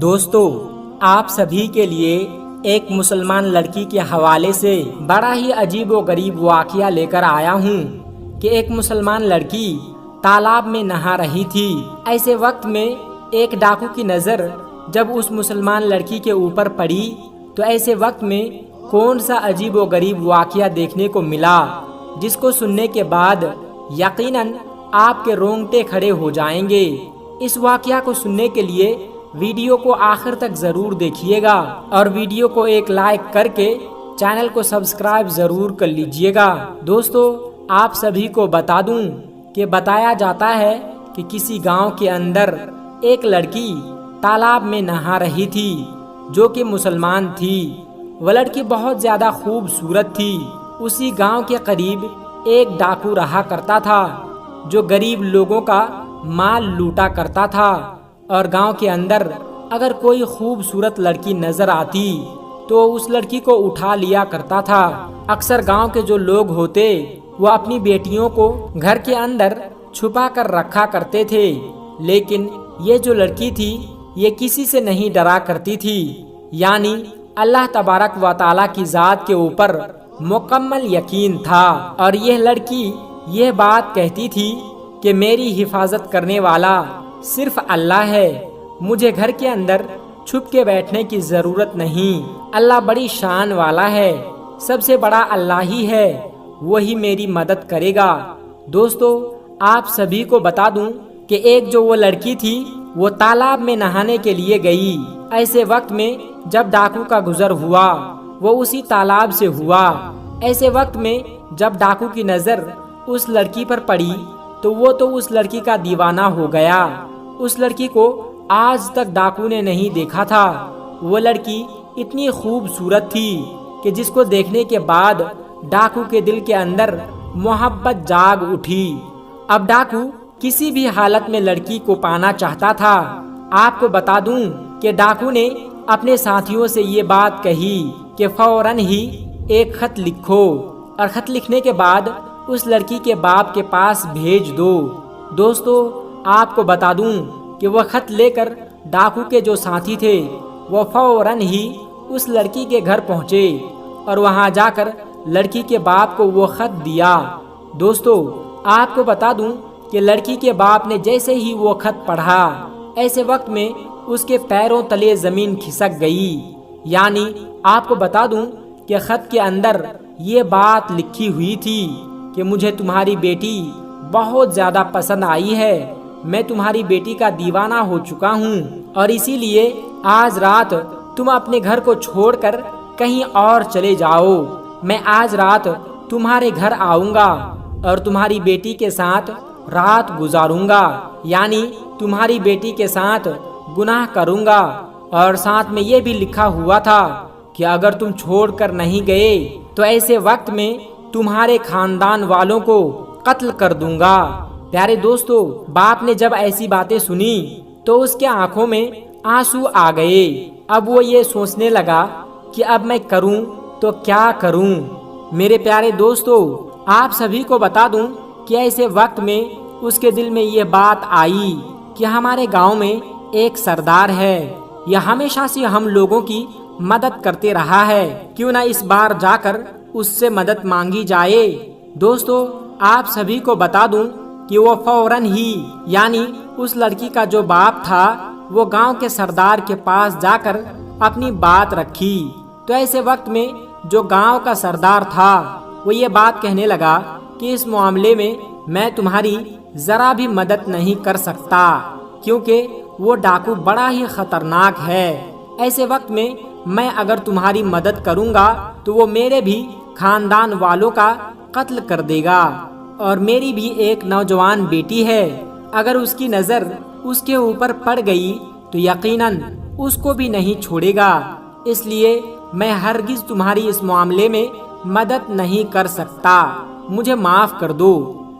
دوستو، آپ سبھی کے لیے ایک مسلمان لڑکی کے حوالے سے بڑا ہی عجیب و غریب واقعہ لے کر آیا ہوں کہ ایک مسلمان لڑکی تالاب میں نہا رہی تھی۔ ایسے وقت میں ایک ڈاکو کی نظر جب اس مسلمان لڑکی کے اوپر پڑی تو ایسے وقت میں کون سا عجیب و غریب واقعہ دیکھنے کو ملا جس کو سننے کے بعد یقیناً آپ کے رونگٹے کھڑے ہو جائیں گے۔ اس واقعہ کو سننے کے لیے ویڈیو کو آخر تک ضرور دیکھیے گا اور ویڈیو کو ایک لائک کر کے چینل کو سبسکرائب ضرور کر لیجئے گا۔ دوستو، آپ سبھی کو بتا دوں کہ بتایا جاتا ہے کہ کسی گاؤں کے اندر ایک لڑکی تالاب میں نہا رہی تھی جو کہ مسلمان تھی۔ وہ لڑکی بہت زیادہ خوبصورت تھی۔ اسی گاؤں کے قریب ایک ڈاکو رہا کرتا تھا جو غریب لوگوں کا مال لوٹا کرتا تھا، اور گاؤں کے اندر اگر کوئی خوبصورت لڑکی نظر آتی تو اس لڑکی کو اٹھا لیا کرتا تھا۔ اکثر گاؤں کے جو لوگ ہوتے وہ اپنی بیٹیوں کو گھر کے اندر چھپا کر رکھا کرتے تھے، لیکن یہ جو لڑکی تھی یہ کسی سے نہیں ڈرا کرتی تھی، یعنی اللہ تبارک و تعالیٰ کی ذات کے اوپر مکمل یقین تھا، اور یہ لڑکی یہ بات کہتی تھی کہ میری حفاظت کرنے والا صرف اللہ ہے، مجھے گھر کے اندر چھپ کے بیٹھنے کی ضرورت نہیں، اللہ بڑی شان والا ہے، سب سے بڑا اللہ ہی ہے، وہی میری مدد کرے گا۔ دوستو، آپ سبھی کو بتا دوں کہ ایک جو وہ لڑکی تھی وہ تالاب میں نہانے کے لیے گئی۔ ایسے وقت میں جب ڈاکو کا گزر ہوا وہ اسی تالاب سے ہوا۔ ایسے وقت میں جب ڈاکو کی نظر اس لڑکی پر پڑی تو وہ تو اس لڑکی کا دیوانہ ہو گیا۔ اس لڑکی کو آج تک ڈاکو نے نہیں دیکھا تھا۔ وہ لڑکی اتنی خوبصورت تھی کہ جس کو دیکھنے کے بعد ڈاکو کے دل کے اندر محبت جاگ اٹھی۔ اب ڈاکو کسی بھی حالت میں لڑکی کو پانا چاہتا تھا۔ آپ کو بتا دوں کہ ڈاکو نے اپنے ساتھیوں سے یہ بات کہی کہ فوراً ہی ایک خط لکھو اور خط لکھنے کے بعد اس لڑکی کے باپ کے پاس بھیج دو۔ دوستو، آپ کو بتا دوں کہ وہ خط لے کر ڈاکو کے جو ساتھی تھے وہ فوراً ہی اس لڑکی کے گھر پہنچے اور وہاں جا کر لڑکی کے باپ کو وہ خط دیا۔ دوستو، آپ کو بتا دوں کہ لڑکی کے باپ نے جیسے ہی وہ خط پڑھا ایسے وقت میں اس کے پیروں تلے زمین کھسک گئی۔ یعنی آپ کو بتا دوں کہ خط کے اندر یہ بات لکھی ہوئی تھی کہ مجھے تمہاری بیٹی بہت زیادہ پسند آئی ہے، میں تمہاری بیٹی کا دیوانہ ہو چکا ہوں، اور اسی لیے آج رات تم اپنے گھر کو چھوڑ کر کہیں اور چلے جاؤ۔ میں آج رات تمہارے گھر آؤں گا اور تمہاری بیٹی کے ساتھ رات گزاروں گا، یعنی تمہاری بیٹی کے ساتھ گناہ کروں گا، اور ساتھ میں یہ بھی لکھا ہوا تھا کہ اگر تم چھوڑ کر نہیں گئے تو ایسے وقت میں تمہارے خاندان والوں کو قتل کر دوں گا۔ پیارے دوستو، باپ نے جب ایسی باتیں سنی تو اس کے آنکھوں میں آنسو آ گئے۔ اب وہ یہ سوچنے لگا کہ اب میں کروں تو کیا کروں۔ میرے پیارے دوستو، آپ سبھی کو بتا دوں کہ ایسے وقت میں اس کے دل میں یہ بات آئی کہ ہمارے گاؤں میں ایک سردار ہے، یہ ہمیشہ سے ہم لوگوں کی مدد کرتے رہا ہے، کیوں نہ اس بار جا کر اس سے مدد مانگی جائے۔ دوستو، آپ سبھی کو بتا دوں کہ وہ فوراً ہی، یعنی اس لڑکی کا جو باپ تھا، وہ گاؤں کے سردار کے پاس جا کر اپنی بات رکھی۔ تو ایسے وقت میں جو گاؤں کا سردار تھا وہ یہ بات کہنے لگا کہ اس معاملے میں میں تمہاری ذرا بھی مدد نہیں کر سکتا، کیونکہ وہ ڈاکو بڑا ہی خطرناک ہے۔ ایسے وقت میں میں اگر تمہاری مدد کروں گا تو وہ میرے بھی خاندان والوں کا قتل کر دے گا، اور میری بھی ایک نوجوان بیٹی ہے، اگر اس کی نظر اس کے اوپر پڑ گئی تو یقیناً اس کو بھی نہیں چھوڑے گا، اس لیے میں ہرگز تمہاری اس معاملے میں مدد نہیں کر سکتا، مجھے معاف کر دو۔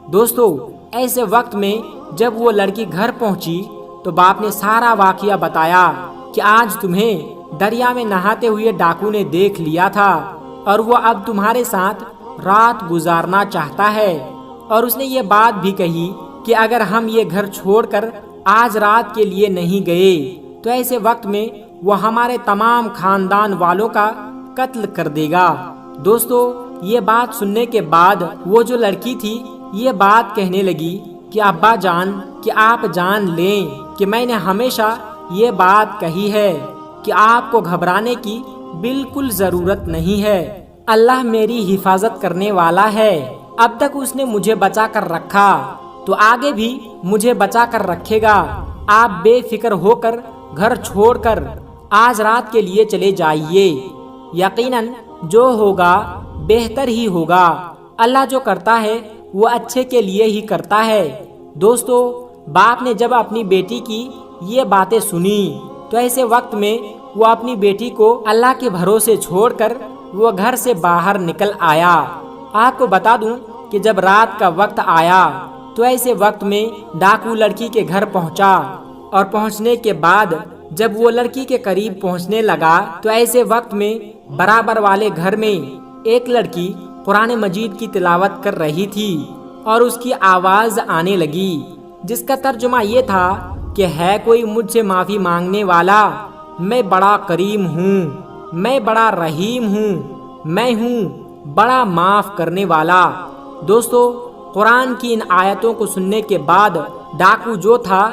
دوستو، ایسے وقت میں جب وہ لڑکی گھر پہنچی تو باپ نے سارا واقعہ بتایا کہ آج تمہیں دریا میں نہاتے ہوئے ڈاکو نے دیکھ لیا تھا اور وہ اب تمہارے ساتھ رات گزارنا چاہتا ہے، اور اس نے یہ بات بھی کہی کہ اگر ہم یہ گھر چھوڑ کر آج رات کے لیے نہیں گئے تو ایسے وقت میں وہ ہمارے تمام خاندان والوں کا قتل کر دے گا۔ دوستو، یہ بات سننے کے بعد وہ جو لڑکی تھی یہ بات کہنے لگی کہ ابا جان، کہ آپ جان لیں کہ میں نے ہمیشہ یہ بات کہی ہے کہ آپ کو گھبرانے کی بالکل ضرورت نہیں ہے۔ اللہ میری حفاظت کرنے والا ہے۔ اب تک اس نے مجھے بچا کر رکھا تو آگے بھی مجھے بچا کر رکھے گا۔ آپ بے فکر ہو کر گھر چھوڑ کر آج رات کے لیے چلے جائیے۔ یقیناً جو ہوگا بہتر ہی ہوگا۔ اللہ جو کرتا ہے وہ اچھے کے لیے ہی کرتا ہے۔ دوستو، باپ نے جب اپنی بیٹی کی یہ باتیں سنی تو ایسے وقت میں وہ اپنی بیٹی کو اللہ کے بھروسے چھوڑ کر وہ گھر سے باہر نکل آیا۔ آپ کو بتا دوں کہ جب رات کا وقت آیا تو ایسے وقت میں ڈاکو لڑکی کے گھر پہنچا، اور پہنچنے کے بعد جب وہ لڑکی کے قریب پہنچنے لگا تو ایسے وقت میں برابر والے گھر میں ایک لڑکی قرآن مجید کی تلاوت کر رہی تھی اور اس کی آواز آنے لگی، جس کا ترجمہ یہ تھا کہ ہے کوئی مجھ سے معافی مانگنے والا؟ میں بڑا کریم ہوں، میں بڑا رحیم ہوں، میں ہوں بڑا معاف کرنے والا۔ دوستو، قرآن کی ان آیتوں کو سننے کے بعد ڈاکو جو تھا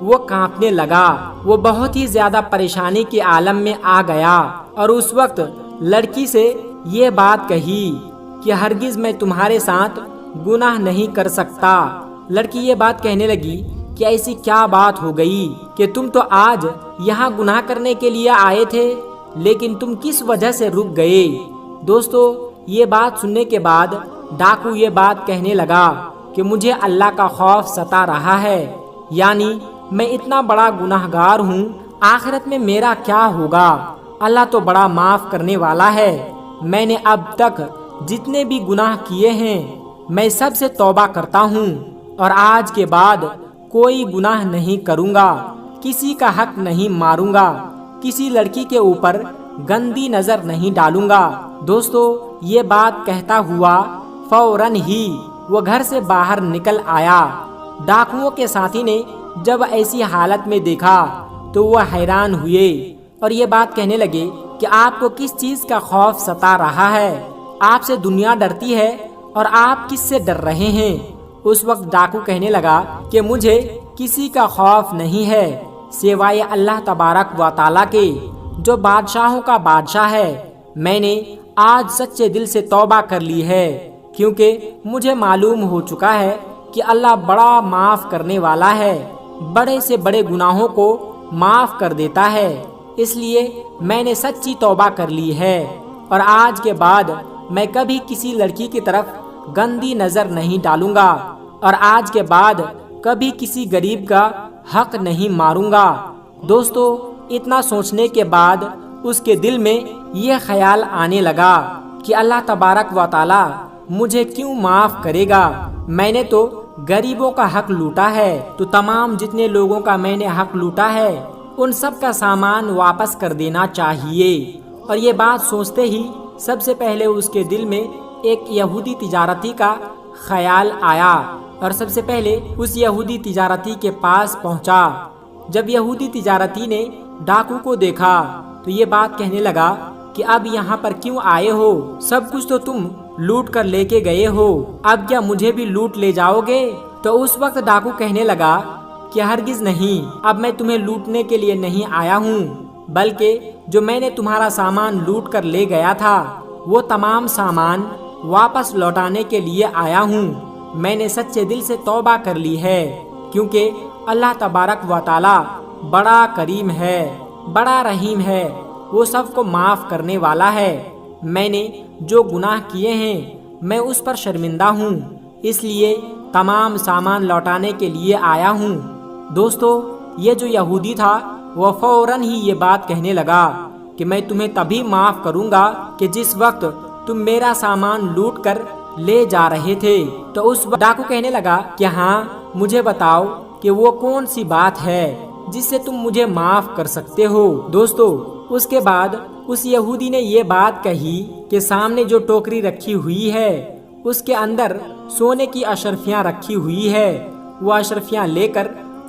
وہ کانپنے لگا۔ وہ بہت ہی زیادہ پریشانی کے عالم میں آ گیا اور اس وقت لڑکی سے یہ بات کہی کہ ہرگز میں تمہارے ساتھ گناہ نہیں کر سکتا۔ لڑکی یہ بات کہنے لگی کہ ایسی کیا بات ہو گئی کہ تم تو آج یہاں گناہ کرنے کے لیے آئے تھے، لیکن تم کس وجہ سے رک گئے؟ دوستو، یہ بات سننے کے بعد ڈاکو یہ بات کہنے لگا کہ مجھے اللہ کا خوف ستا رہا ہے، یعنی میں اتنا بڑا گناہ گار ہوں، آخرت میں میرا کیا ہوگا؟ اللہ تو بڑا معاف کرنے والا ہے۔ میں نے اب تک جتنے بھی گناہ کیے ہیں میں سب سے توبہ کرتا ہوں، اور آج کے بعد کوئی گناہ نہیں کروں گا، کسی کا حق نہیں ماروں گا، کسی لڑکی کے اوپر گندی نظر نہیں ڈالوں گا۔ دوستو، یہ بات کہتا ہوا فوراً ہی وہ گھر سے باہر نکل آیا۔ ڈاکوؤں کے ساتھی نے جب ایسی حالت میں دیکھا تو وہ حیران ہوئے اور یہ بات کہنے لگے کہ آپ کو کس چیز کا خوف ستا رہا ہے؟ آپ سے دنیا ڈرتی ہے اور آپ کس سے ڈر رہے ہیں؟ اس وقت ڈاکو کہنے لگا کہ مجھے کسی کا خوف نہیں ہے سوائے اللہ تبارک و تعالیٰ کے، جو بادشاہوں کا بادشاہ ہے۔ میں نے آج سچے دل سے توبہ کر لی ہے، کیونکہ مجھے معلوم ہو چکا ہے کہ اللہ بڑا معاف کرنے والا ہے، بڑے سے بڑے گناہوں کو معاف کر دیتا ہے۔ اس لیے میں نے سچی توبہ کر لی ہے، اور آج کے بعد میں کبھی کسی لڑکی کی طرف گندی نظر نہیں ڈالوں گا، اور آج کے بعد کبھی کسی غریب کا حق نہیں ماروں گا۔ دوستو، اتنا سوچنے کے بعد اس کے دل میں یہ خیال آنے لگا کہ اللہ تبارک و تعالی مجھے کیوں معاف کرے گا؟ میں نے تو غریبوں کا حق لوٹا ہے، تو تمام جتنے لوگوں کا میں نے حق لوٹا ہے ان سب کا سامان واپس کر دینا چاہیے۔ اور یہ بات سوچتے ہی سب سے پہلے اس کے دل میں ایک یہودی تجارتی کا خیال آیا، اور سب سے پہلے اس یہودی تجارتی کے پاس پہنچا۔ جب یہودی تجارتی نے ڈاکو کو دیکھا تو یہ بات کہنے لگا کہ اب یہاں پر کیوں آئے ہو؟ سب کچھ تو تم لوٹ کر لے کے گئے ہو، اب کیا مجھے بھی لوٹ لے جاؤ گے؟ تو اس وقت ڈاکو کہنے لگا کہ ہرگز نہیں، اب میں تمہیں لوٹنے کے لیے نہیں آیا ہوں، بلکہ جو میں نے تمہارا سامان لوٹ کر لے گیا تھا وہ تمام سامان واپس لوٹانے کے لیے آیا ہوں۔ میں نے سچے دل سے توبہ کر لی ہے، کیونکہ اللہ تبارک و تعالی بڑا کریم ہے، بڑا رحیم ہے، وہ سب کو معاف کرنے والا ہے۔ میں نے جو گناہ کیے ہیں میں اس پر شرمندہ ہوں، اس لیے تمام سامان لوٹانے کے لیے آیا ہوں۔ دوستو، یہ جو یہودی تھا وہ فوراً ہی یہ بات کہنے لگا کہ میں تمہیں تبھی معاف کروں گا کہ جس وقت تم میرا سامان لوٹ کر لے جا رہے تھے۔ تو اس وقت ڈاکو کہنے لگا کہ ہاں، مجھے بتاؤ کہ وہ کون سی بات ہے جس سے تم مجھے معاف کر سکتے ہو۔ دوستو، اس کے بعد اس یہودی نے یہ بات کہی کہ سامنے جو ٹوکری رکھی ہوئی ہے اس کے اندر سونے کی اشرفیاں رکھی ہوئی ہے، وہ اشرفیاں لے کر